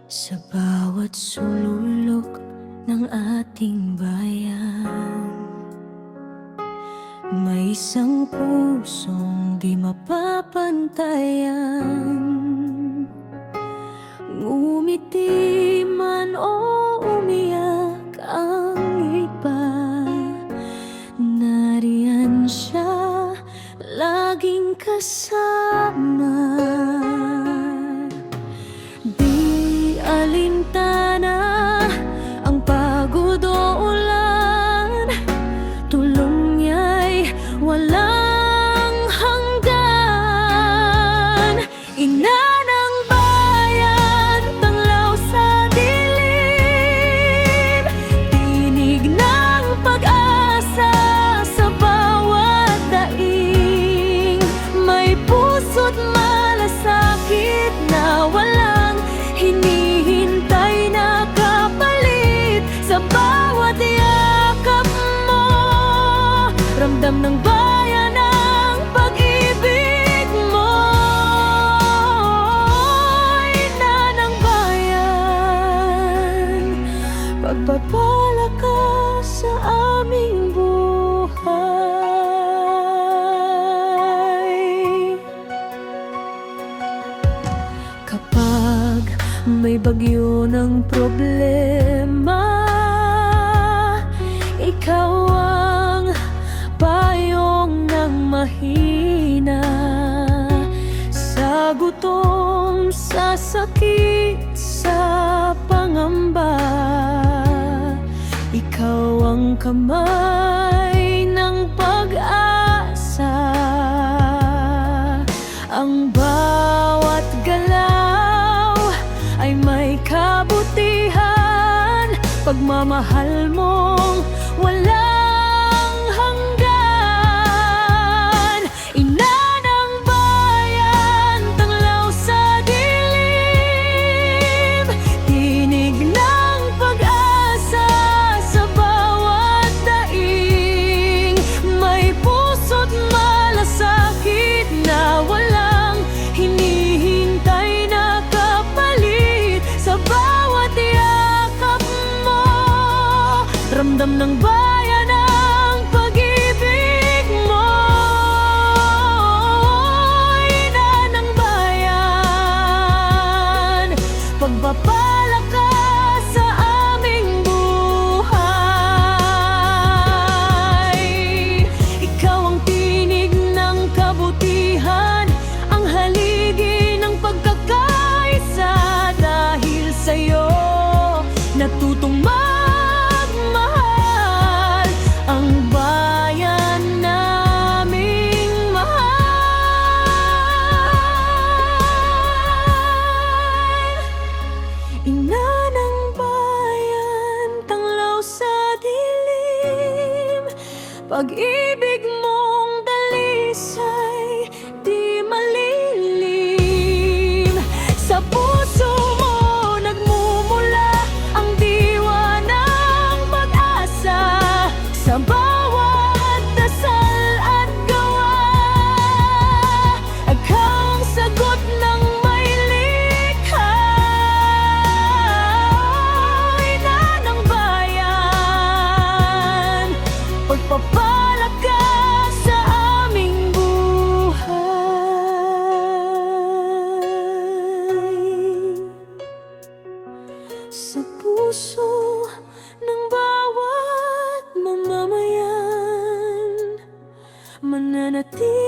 Sa bawat sululok ng ating bayan, may isang pusong di mapapantayan. Ngumiti man o umiyak ang iba, nariyan siya laging kasama. Di alintana ang pagod o ulan, tulong niya'y walang hanggan. Ina ng bayan, tanglaw sa dilim, tinig ng pag-asa sa bawat daing. May puso't malasakit na walang hinihintay na kapalit. Sa bawat yakap mo, ramdam ng bayan ang pag-ibig mo. Ina ng bayan, pagpapala ka sa aming buhay. Kapag may bagyo ng problema, ikaw ang payong ng mahina. Sa gutom, sa sakit, sa pangamba, ikaw ang kamay ng pag-asa. Ang bawat galaw ay may kabutihan, pagmamahal mong walang hanggan. Ina ng bayan, tanglaw sa dilim, tinig ng pag-asa sa bawat daing. May puso't malasakit na walang hinihintay na kapalit. Sa bawat yakap mo, ramdam ng bayan ang pag-ibig mo. Ina ng bayan, pagpapala ka sa aming buhay. Ikaw ang tinig ng kabutihan, ang haligi ng pagkakaisa. Dahil sa'yo natutong magmahal ang bayan naming mahal. Ina ng bayan, tanglaw sa dilim, pag-ibig mong dalisay di malilim. Sa puso mo nagmumula ang diwa ng pag-asa. Sa bawat dasal at gawa, ikaw ang sagot ng may likha. Ina ng bayan, pagpapala ka sa aming buhay. Sa puso ng bawat mamamayan, mananatili